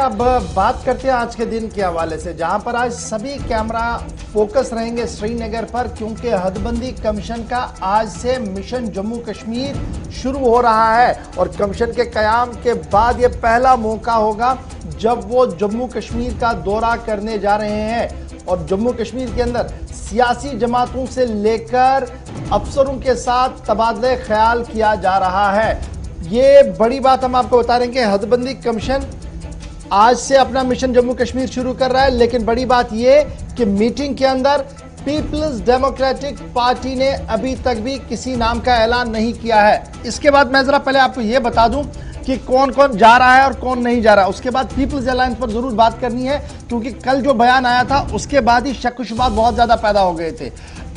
अब बात करते हैं आज के दिन के हवाले से, जहां पर आज सभी कैमरा फोकस रहेंगे श्रीनगर पर, क्योंकि हदबंदी कमीशन का आज से मिशन जम्मू कश्मीर शुरू हो रहा है और कमीशन के कयाम के बाद ये पहला मौका होगा जब वो जम्मू कश्मीर का दौरा करने जा रहे हैं और जम्मू कश्मीर के अंदर सियासी जमातों से लेकर अफसरों के साथ तबादले ख्याल किया जा रहा है। ये बड़ी बात हम आपको बता रहे हैं कि हदबंदी कमीशन आज से अपना मिशन जम्मू कश्मीर शुरू कर रहा है, लेकिन बड़ी बात यह कि मीटिंग के अंदर पीपल्स डेमोक्रेटिक पार्टी ने अभी तक भी किसी नाम का ऐलान नहीं किया है। इसके बाद मैं जरा पहले आपको यह बता दूं कि कौन कौन जा रहा है और कौन नहीं जा रहा है। उसके बाद पीपल्स अलायंस पर जरूर बात करनी है, क्योंकि कल जो बयान आया था उसके बाद ही शक शुबात बहुत ज्यादा पैदा हो गए थे।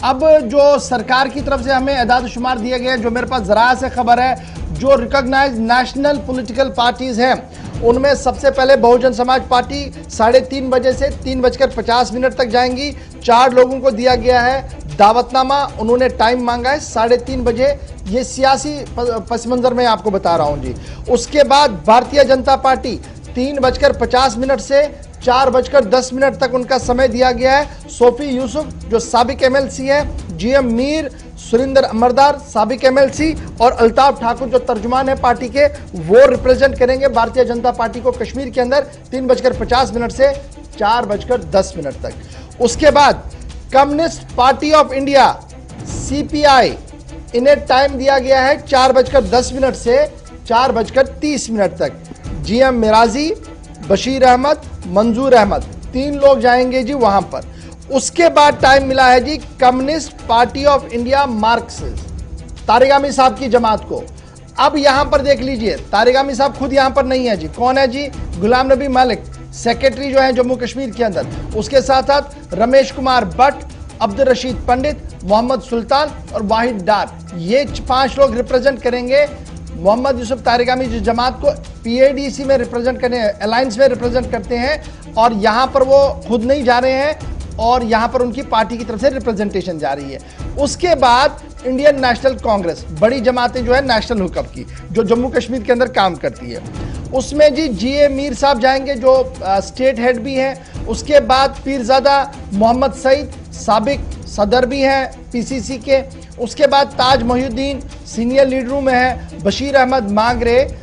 अब जो सरकार की तरफ से हमें एदाद शुमार दिए गए, जो मेरे पास जरा से खबर है, जो रिकॉग्नाइज नेशनल पॉलिटिकल पार्टीज हैं उनमें सबसे पहले बहुजन समाज पार्टी 3:30 बजे से 3:50 तक जाएंगी। 4 लोगों को दिया गया है दावतनामा, उन्होंने टाइम मांगा है 3:30 बजे। ये सियासी पस मंजर में आपको बता रहा हूं जी। उसके बाद भारतीय जनता पार्टी 3:50 से 4:10 तक उनका समय दिया गया है। सोफी यूसुफ जो साबिक एमएलसी है, जीएम मीर, सुरिंदर अमरदार साबिक एमएलसी और अल्ताफ ठाकुर जो तर्जुमान है पार्टी के, वो रिप्रेजेंट करेंगे भारतीय जनता पार्टी को कश्मीर के अंदर 3:50 से 4:10 तक। उसके बाद communist Party of India CPI, इन्हें टाइम दिया गया है 4:10 से 4:30 तक। जीएम मिराजी, बशीर अहमद, मंजूर अहमद 3 लोग जाएंगे जी वहां पर। उसके बाद टाइम मिला है जी Communist Party of India Marxist Tarigami साहब की जमात को। अब यहां पर देख लीजिए, तारिगामी साहब खुद यहां पर नहीं है जी। कौन है जी? गुलाम नबी मलिक, सेक्रेटरी जो है जम्मू कश्मीर के अंदर। उसके साथ साथ रमेश कुमार भट्ट, अब्दुल रशीद पंडित, मोहम्मद सुल्तान और वाहिद डार, ये 5 लोग रिप्रेजेंट करेंगे मोहम्मद यूसुफ तारिगामी जो जमात को पीएडीसी में रिप्रेजेंट करने, अलायंस में रिप्रेजेंट करते हैं। और यहां पर वो खुद नहीं जा रहे हैं और यहां पर उनकी पार्टी की तरफ से रिप्रेजेंटेशन जा रही है। उसके बाद इंडियन नेशनल कांग्रेस, बड़ी जमातें जो है नेशनल हुकअप की, जो जम्मू कश्मीर के अंदर काम करती है, उसमें जी जीए मीर साहब जाएंगे जो स्टेट हेड भी हैं। उसके बाद पीरजादा मोहम्मद सईद साबिक सदर भी हैं पीसीसी के। उसके बाद ताज मोहिउद्दीन सीनियर लीडरों में है, बशीर अहमद मांगरे,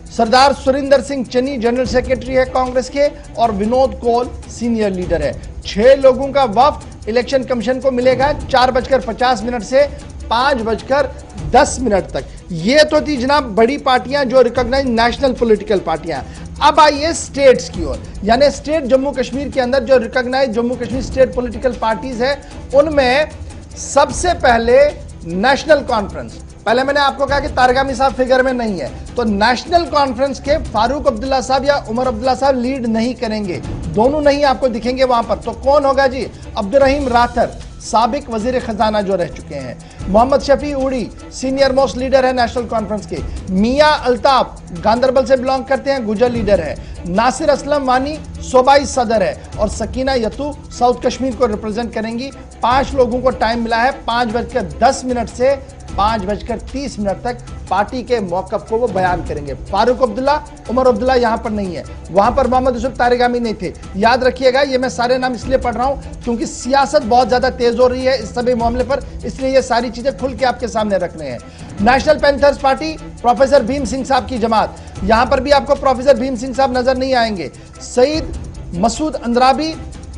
सरदार सुरिंदर सिंह चन्नी जनरल सेक्रेटरी है कांग्रेस के, और विनोद कौल सीनियर लीडर है। 6 लोगों का वफ्द इलेक्शन कमीशन को मिलेगा 4:50 से 5:10 तक। ये तो थी जनाब बड़ी पार्टियां जो रिकॉग्नाइज नेशनल पॉलिटिकल पार्टियां। अब आइए स्टेट्स की ओर, यानी स्टेट जम्मू कश्मीर के अंदर जो recognise Jammu Kashmir state political parties है, उनमें सबसे पहले नेशनल कॉन्फ्रेंस। पहले मैंने आपको कहा कि तारगामी साहब फिगर में नहीं है, तो नेशनल कॉन्फ्रेंस के फारूक अब्दुल्ला साहब या उमर अब्दुल्ला साहब लीड नहीं करेंगे, दोनों नहीं आपको दिखेंगे वहां पर। तो कौन होगा जी? अब्दुल रहीम राथर साबिक वजीर खजाना जो रह चुके हैं, मोहम्मद शफी उड़ी सीनियर मोस्ट लीडर है नेशनल कॉन्फ्रेंस के, मियां अल्ताफ गांदरबल से बिलोंग करते हैं, गुजर लीडर है, नासिर असलम वानी सूबाई सदर है, और सकीना यतू साउथ कश्मीर को रिप्रेजेंट करेंगी। 5 लोगों को टाइम मिला है 5:10 से 5:30 तक पार्टी के मौकफ को वो बयान करेंगे। फारूक अब्दुल्ला, उमर अब्दुल्ला यहां पर नहीं है, वहां पर मोहम्मद यूसुफ तारिगामी नहीं थे। याद रखिएगा, ये मैं सारे नाम इसलिए पढ़ रहा हूं क्योंकि सियासत बहुत ज्यादा तेज हो रही है इस सभी मामले पर, इसलिए ये सारी चीजें खुल के आपके सामने रखने हैं। National panthers party professor Bhim Singh साहब की जमात, यहां पर भी आपको प्रोफेसर भीम सिंह साहब नजर नहीं आएंगे। सईद मसूद अंद्राबी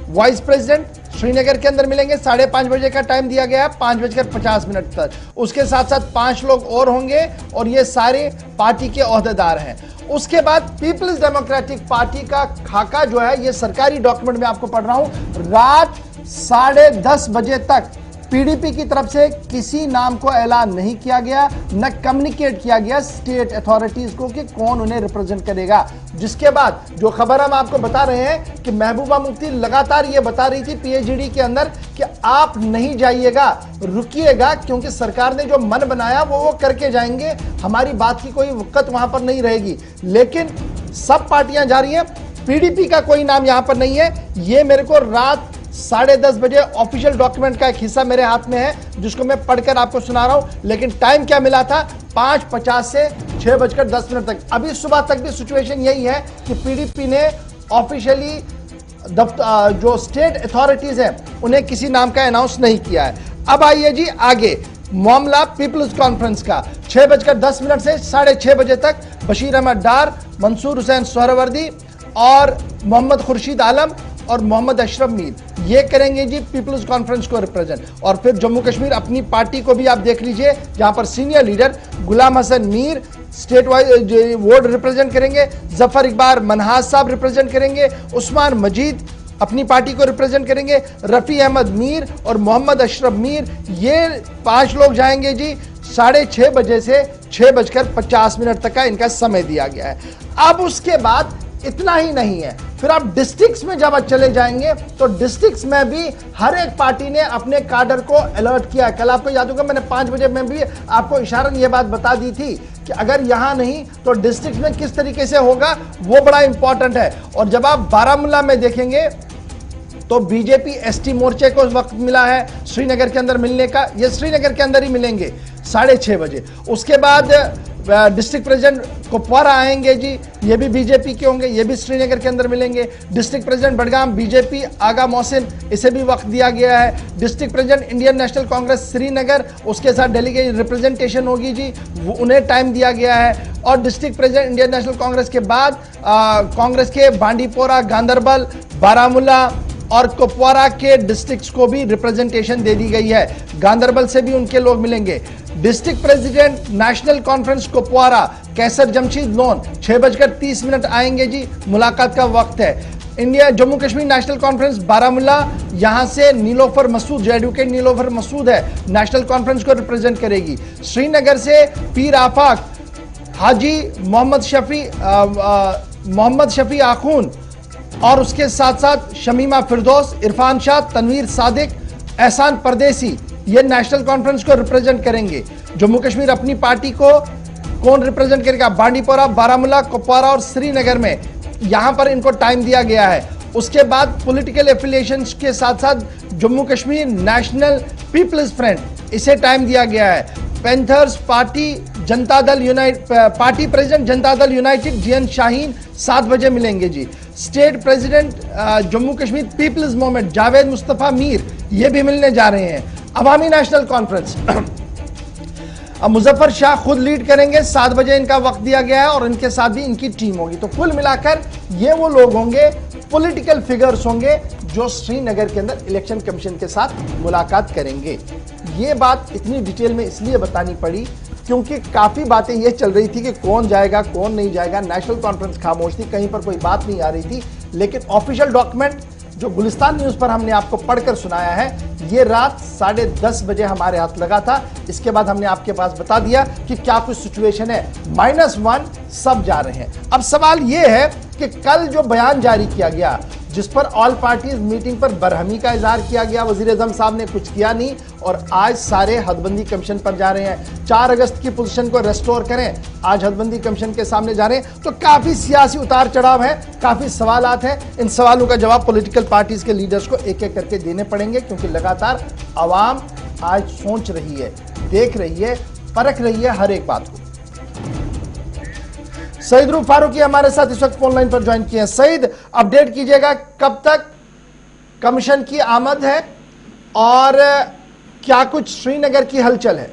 वाइस प्रेसिडेंट श्रीनगर के अंदर मिलेंगे, 5:30 बजे का टाइम दिया गया है 5:50 तक। उसके साथ साथ 5 लोग और होंगे और ये सारे पार्टी के ओहदेदार हैं। उसके बाद पीपल्स डेमोक्रेटिक पार्टी का खाका जो है, ये सरकारी डॉक्यूमेंट में आपको पढ़ रहा हूं, रात 10:30 बजे तक पीडीपी की तरफ से किसी नाम को ऐलान नहीं किया गया, न कम्युनिकेट किया गया स्टेट अथॉरिटीज को कि कौन उन्हें रिप्रेजेंट करेगा। जिसके बाद जो खबर हम आपको बता रहे हैं कि महबूबा मुफ्ती लगातार ये बता रही थी पीएचडी के अंदर कि आप नहीं जाइएगा, रुकिएगा, क्योंकि सरकार ने जो मन बनाया वो करके जाएंगे, हमारी बात की कोई वक़्त वहां पर नहीं रहेगी। लेकिन सब पार्टियां जा रही हैं, पीडीपी का कोई नाम यहां पर नहीं है। ये मेरे को रात 10:30 बजे ऑफिशियल डॉक्यूमेंट का एक हिस्सा मेरे हाथ में है, जिसको मैं पढ़कर आपको सुना रहा हूं। लेकिन टाइम क्या मिला था? 5:50 से 6:10 तक। अभी सुबह तक भी सिचुएशन यही है कि पीडीपी ने ऑफिशियली जो स्टेट अथॉरिटीज है उन्हें किसी नाम का अनाउंस नहीं किया है। अब आइए जी आगे मामला पीपल्स कॉन्फ्रेंस का। 6:10 से 6:30 बजे तक बशीर अहमद डार, मंसूर हुसैन सोहरावर्दी और मोहम्मद खुर्शीद आलम और मोहम्मद अशरफ मीर ये करेंगे जी पीपल्स कॉन्फ्रेंस को रिप्रेजेंट। और फिर जम्मू कश्मीर अपनी पार्टी को भी आप देख लीजिए, जहां पर senior leader Ghulam Hassan Mir state wise ward represent करेंगे, जफर इकबाल मनहास साहब रिप्रेजेंट करेंगे, उस्मान मजीद अपनी पार्टी को रिप्रेजेंट करेंगे, रफी अहमद मीर और मोहम्मद अशरफ मीर, ये 5 लोग जाएंगे जी। 6:30 बजे से 6:50 तक का इनका समय दिया गया है। अब उसके बाद इतना ही नहीं है, फिर आप डिस्ट्रिक्ट्स में जब चले जाएंगे तो डिस्ट्रिक्ट्स में भी हर एक पार्टी ने अपने काडर को अलर्ट किया है। कल आपको याद होगा मैंने 5 बजे में भी आपको इशारन ये बात बता दी थी कि अगर यहां नहीं तो डिस्ट्रिक्ट में किस तरीके से होगा वो बड़ा इंपॉर्टेंट है। और जब आप बारामूला में देखेंगे तो बीजेपी एसटी मोर्चे को वक्त मिला है श्रीनगर के अंदर मिलने का, ये श्रीनगर के अंदर ही मिलेंगे 6:30 बजे। उसके बाद डिस्ट्रिक्ट प्रेसिडेंट कुपवारा आएंगे जी, ये भी बीजेपी के होंगे, ये भी श्रीनगर के अंदर मिलेंगे। डिस्ट्रिक्ट प्रेसिडेंट बडगाम बीजेपी आगा मोहसिन, इसे भी वक्त दिया गया है। District president Indian national Congress Srinagar, उसके साथ डेलीगेट रिप्रेजेंटेशन होगी जी, उन्हें टाइम दिया गया है। और district president Indian national Congress के बाद कांग्रेस के बांडीपोरा, गांधरबल, बारामूला और कुपवारा के डिस्ट्रिक्ट्स को भी रिप्रेजेंटेशन दे दी गई है। गांधरबल से भी उनके लोग मिलेंगे। District president National Conference Kupwara Kaiser Jamsheed Lone 6:30 आएंगे जी, मुलाकात का वक्त है। India Jammu Kashmir National Conference Baramulla, यहां से नीलोफर मसूद, जो एडवोकेट नीलोफर मसूद है, नेशनल कॉन्फ्रेंस को रिप्रेजेंट करेगी। श्रीनगर से पीर आफाक हाजी मोहम्मद शफी आखून और उसके साथ साथ शमीमा फिरदौस, इरफान शाह, तनवीर सादिक, एहसान परदेसी, ये नेशनल कॉन्फ्रेंस को रिप्रेजेंट करेंगे। जम्मू कश्मीर अपनी पार्टी को कौन रिप्रेजेंट करेगा? बांडीपोरा, बारामूला, कुपवारा और श्रीनगर में, यहां पर इनको टाइम दिया गया है। उसके बाद पॉलिटिकल एफिलिएशन के साथ साथ Jammu Kashmir National People's Front, इसे टाइम दिया गया है। Panthers party, Janata Dal party president Janata Dal United GN Shaheen 7 बजे मिलेंगे जी। State president Jammu Kashmir Peoples Movement Javed Mustafa Mir, ये भी मिलने जा रहे हैं। अवामी नेशनल कॉन्फ्रेंस मुजफ्फर शाह खुद लीड करेंगे, 7 बजे इनका वक्त दिया गया है और इनके साथ भी इनकी टीम होगी। तो कुल मिलाकर ये वो लोग होंगे, पॉलिटिकल फिगर्स होंगे जो श्रीनगर के अंदर इलेक्शन कमीशन के साथ मुलाकात करेंगे। ये बात इतनी डिटेल में इसलिए बतानी पड़ी क्योंकि काफी बातें ये चल रही थी कि कौन जाएगा कौन नहीं जाएगा। नेशनल कॉन्फ्रेंस खामोश थी, कहीं पर कोई बात नहीं आ रही थी, लेकिन ऑफिशियल डॉक्यूमेंट जो गुलिस्तान न्यूज पर हमने आपको पढ़कर सुनाया है, ये रात 10:30 बजे हमारे हाथ लगा था। इसके बाद हमने आपके पास बता दिया कि क्या कुछ सिचुएशन है। -1 सब जा रहे हैं। अब सवाल ये है कि कल जो बयान जारी किया गया जिस पर ऑल पार्टीज मीटिंग पर बरहमी का इजहार किया गया, वजीर आजम साहब ने कुछ किया नहीं और आज सारे हदबंदी कमीशन पर जा रहे हैं। 4 अगस्त की पोजीशन को रेस्टोर करें, आज हदबंदी कमीशन के सामने जा रहे हैं। तो काफी सियासी उतार चढ़ाव है, काफी सवालात हैं। इन सवालों का जवाब पॉलिटिकल पार्टीज के लीडर्स को एक एक करके देने पड़ेंगे क्योंकि लगातार आवाम आज सोच रही है, देख रही है, परख रही है हर एक बात को। सईद रूफ फारूकी हमारे साथ इस वक्त फोन लाइन पर ज्वाइन किए हैं। सईद, अपडेट कीजिएगा, कब तक कमीशन की आमद है और क्या कुछ श्रीनगर की हलचल है?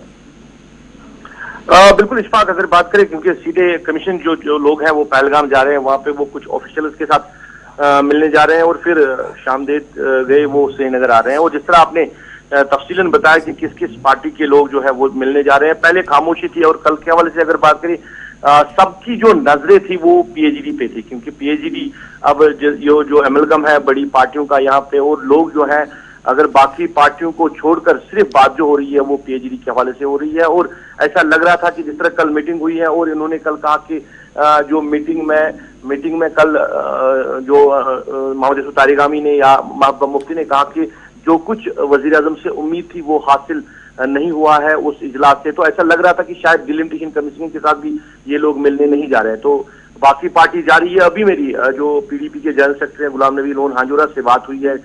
बिल्कुल इशफाक, अगर बात करें क्योंकि सीधे कमीशन जो लोग हैं वो पहलगाम जा रहे हैं, वहां पे वो कुछ ऑफिशियल्स के साथ मिलने जा रहे हैं और फिर शामदेद गए वो श्रीनगर आ रहे हैं। और जिस तरह आपने तफसीलन बताया कि किस किस पार्टी के लोग जो है वो मिलने जा रहे हैं, पहले खामोशी थी और कल के हवाले से अगर बात करें सबकी जो नजरें थी वो पीएचडी पे थी क्योंकि पीएचडी अब जो एमलगम है बड़ी पार्टियों का यहाँ पे, और लोग जो है अगर बाकी पार्टियों को छोड़कर सिर्फ बात जो हो रही है वो पीएचडी के हवाले से हो रही है। और ऐसा लग रहा था कि जिस तरह कल मीटिंग हुई है और इन्होंने कल कहा कि जो मीटिंग में कल जो मोहम्मद तारिगामी ने या महबूबा मुफ्ती ने कहा कि जो कुछ वजीर आजम से उम्मीद थी वो हासिल नहीं हुआ है उस इजलास से, तो ऐसा लग रहा था कि शायद डिलिमिटेशन कमीशन के साथ भी ये लोग मिलने नहीं जा रहे हैं। तो बाकी पार्टी जा रही है। अभी मेरी जो पीडीपी के जनरल सेक्रेटरी हैं गुलाम नबी लोन हांजूरा से बात हुई है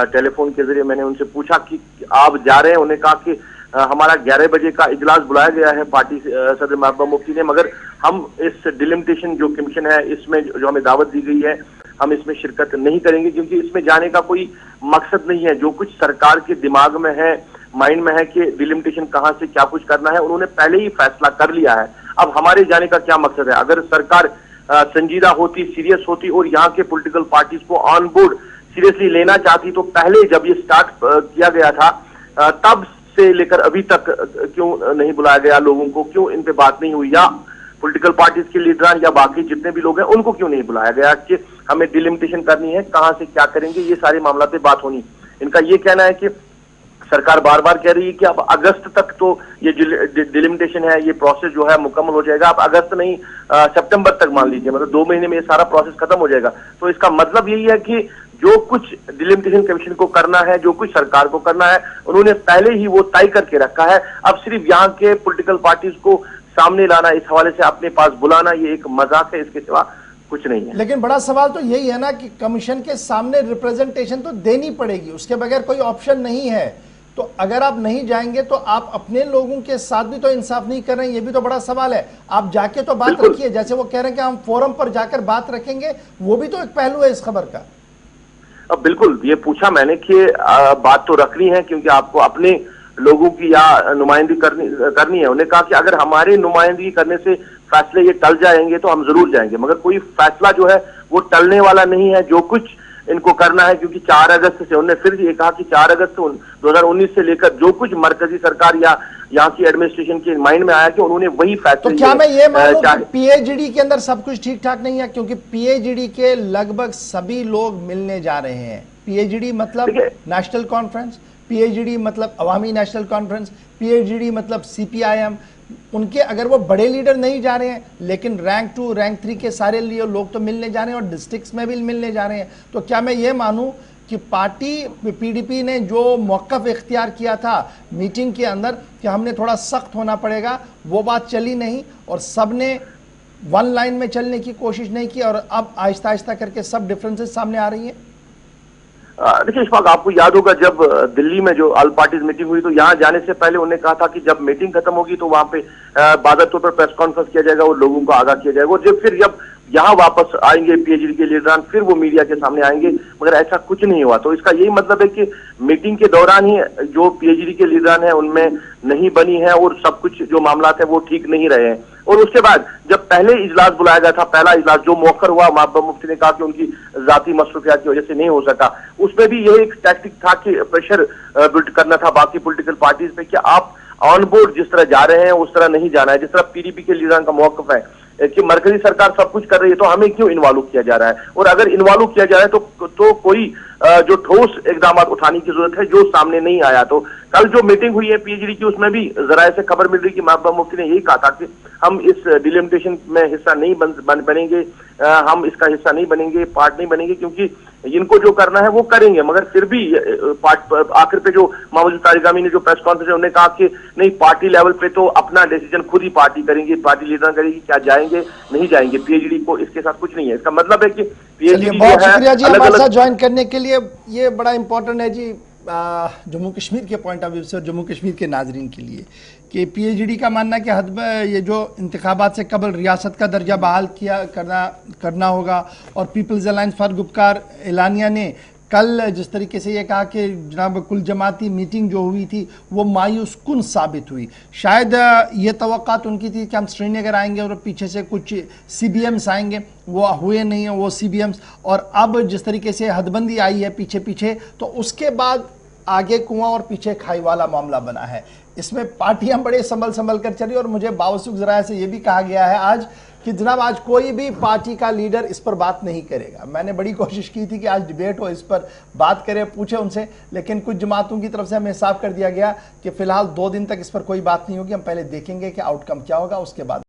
टेलीफोन के जरिए। मैंने उनसे पूछा कि आप जा रहे हैं, उन्हें कहा कि हमारा 11 बजे का इजलास बुलाया गया है पार्टी सदर महबूबा मुफ्ती ने, मगर हम इस डिलिमिटेशन जो कमीशन है इसमें जो हमें दावत दी गई है हम इसमें शिरकत नहीं करेंगे, क्योंकि इसमें जाने का कोई मकसद नहीं है। जो कुछ सरकार के दिमाग में है, माइंड में है कि डिलिमिटेशन कहां से क्या कुछ करना है, उन्होंने पहले ही फैसला कर लिया है। अब हमारे जाने का क्या मकसद है? अगर सरकार संजीदा होती, सीरियस होती और यहाँ के पॉलिटिकल पार्टीज को ऑन बोर्ड सीरियसली लेना चाहती तो पहले जब ये स्टार्ट किया गया था तब से लेकर अभी तक क्यों नहीं बुलाया गया लोगों को, क्यों इन पे बात नहीं हुई, या पॉलिटिकल पार्टीज के लीडर या बाकी जितने भी लोग हैं उनको क्यों नहीं बुलाया गया कि हमें डिलिमिटेशन करनी है, कहां से क्या करेंगे, ये सारे मामला पे बात होनी। इनका ये कहना है कि सरकार बार बार कह रही है कि अब अगस्त तक तो ये डिलिमिटेशन है, ये प्रोसेस जो है मुकम्मल हो जाएगा। अब अगस्त नहीं सितंबर तक मान लीजिए, मतलब 2 महीने में ये सारा प्रोसेस खत्म हो जाएगा। तो इसका मतलब यही है कि जो कुछ डिलिमिटेशन कमीशन को करना है, जो कुछ सरकार को करना है, उन्होंने पहले ही वो तय करके रखा है। अब सिर्फ यहाँ के पॉलिटिकल पार्टीज को सामने लाना, इस हवाले से अपने पास बुलाना, ये एक मजाक है, इसके सिवा कुछ नहीं है। लेकिन बड़ा सवाल तो यही है ना कि कमीशन के सामने रिप्रेजेंटेशन तो देनी पड़ेगी, उसके बगैर कोई ऑप्शन नहीं है। तो अगर आप नहीं जाएंगे तो आप अपने लोगों के साथ भी तो इंसाफ नहीं कर रहे हैं, ये भी तो बड़ा सवाल है। आप जाके तो बात रखिए, जैसे वो कह रहे हैं कि हम फोरम पर जाकर बात रखेंगे, वो भी तो एक पहलू है इस खबर का। अब बिल्कुल ये पूछा मैंने कि बात तो रखनी है, क्योंकि आपको अपने लोगों की या नुमाइंदगी करनी है। उन्हें कहा कि अगर हमारे नुमाइंदगी करने से फैसले ये टल जाएंगे तो हम जरूर जाएंगे, मगर कोई फैसला जो है वो टलने वाला नहीं है। जो कुछ इनको करना है, क्योंकि 4 अगस्त से उन्होंने फिर ये कहा कि 4 अगस्त 2019 से लेकर जो कुछ मरकजी सरकार या यहाँ की एडमिनिस्ट्रेशन के माइंड में आया कि उन्होंने वही फैसले। तो क्या मैं ये मानूं कि पीएचडी के अंदर सब कुछ ठीक ठाक नहीं है? क्योंकि पीएचडी के लगभग सभी लोग मिलने जा रहे हैं। पीएचडी मतलब नेशनल कॉन्फ्रेंस, पीएचडी मतलब अवामी नेशनल कॉन्फ्रेंस, पीएचडी मतलब सीपीआईएम। उनके अगर वो बड़े लीडर नहीं जा रहे हैं, लेकिन रैंक 2 रैंक 3 के सारे लिए लोग तो मिलने जा रहे हैं और डिस्ट्रिक्ट्स में भी मिलने जा रहे हैं। तो क्या मैं ये मानूं कि पार्टी पीडीपी ने जो मौक़िफ़ इख्तियार किया था मीटिंग के अंदर कि हमने थोड़ा सख्त होना पड़ेगा, वो बात चली नहीं और सब ने वन लाइन में चलने की कोशिश नहीं की और अब आहिस्ता आहिस्ता करके सब डिफरेंसेस सामने आ रही हैं? देखिए इशफाक, आपको याद होगा जब दिल्ली में जो ऑल पार्टीज मीटिंग हुई तो यहाँ जाने से पहले उन्होंने कहा था कि जब मीटिंग खत्म होगी तो वहां पे बाकायदा तौर पर प्रेस कॉन्फ्रेंस किया जाएगा और लोगों को आगाह किया जाएगा, और जब यहाँ वापस आएंगे पीएचडी के लीडरान फिर वो मीडिया के सामने आएंगे, मगर ऐसा कुछ नहीं हुआ। तो इसका यही मतलब है कि मीटिंग के दौरान ही जो पीएचडी के लीडरान है उनमें नहीं बनी है और सब कुछ जो मामला है वो ठीक नहीं रहे हैं। और उसके बाद जब पहले इजलास बुलाया गया था, पहला इजलास जो मौखर हुआ, महबूबा मुफ्ती ने कहा कि उनकी जाती मसरूफियात की वजह से नहीं हो सका, उसमें भी यही एक टैक्टिक था कि प्रेशर बिल्ड करना था बाकी पॉलिटिकल पार्टीज पे कि आप ऑन बोर्ड जिस तरह जा रहे हैं उस तरह नहीं जाना है। जिस तरह पीडीपी के लीडरान का मौकफ है कि मरकजी सरकार सब कुछ कर रही है तो हमें क्यों इन्वॉल्व किया जा रहा है, और अगर इन्वॉल्व किया जा रहा है तो कोई जो ठोस इकदाम उठाने की जरूरत है, जो सामने नहीं आया। तो कल जो मीटिंग हुई है पीएचडी की उसमें भी जराये से खबर मिल रही कि महबूबा मुफ्ती ने यही कहा था कि हम इस डिलिमिटेशन में हिस्सा नहीं बनेंगे, हम इसका हिस्सा नहीं बनेंगे, पार्ट नहीं बनेंगे, क्योंकि इनको जो करना है वो करेंगे। मगर फिर भी आखिर पे जो मामूद तारिगामी ने जो प्रेस कॉन्फ्रेंस उन्होंने कहा कि नहीं, पार्टी लेवल पे तो अपना डिसीजन खुद ही पार्टी करेंगी, पार्टी लीडर करेगी, क्या जाएंगे नहीं जाएंगे, पीएचडी को इसके साथ कुछ नहीं है। इसका मतलब है कि पीएचडी बहुत शुक्रिया जी हमारे साथ ज्वाइन करने के लिए। ये बड़ा इंपॉर्टेंट है जी जम्मू कश्मीर के पॉइंट ऑफ व्यू से और जम्मू कश्मीर के नाजरीन के लिए कि पीएचडी का मानना है कि ये जो इंतखाबात से कबल रियासत का दर्जा बहाल करना होगा, और पीपल्स अलायंस फॉर गुपकार एलानिया ने कल जिस तरीके से ये कहा कि जनाब कुल जमाती मीटिंग जो हुई थी वो मायूस कुन साबित हुई। शायद ये तवक्कात उनकी थी कि हम श्रीनगर आएंगे और पीछे से कुछ सीबीएम्स आएंगे, वो हुए नहीं है वो सीबीएम्स। और अब जिस तरीके से हदबंदी आई है पीछे पीछे, तो उसके बाद आगे कुआं और पीछे खाई वाला मामला बना है। इसमें पार्टियां बड़े संभल कर चली और मुझे बावसूख जराये से ये भी कहा गया है आज कि जनाब आज कोई भी पार्टी का लीडर इस पर बात नहीं करेगा। मैंने बड़ी कोशिश की थी कि आज डिबेट हो, इस पर बात करें, पूछे उनसे, लेकिन कुछ जमातों की तरफ से हमें साफ कर दिया गया कि फिलहाल 2 दिन तक इस पर कोई बात नहीं होगी, हम पहले देखेंगे कि आउटकम क्या होगा, उसके बाद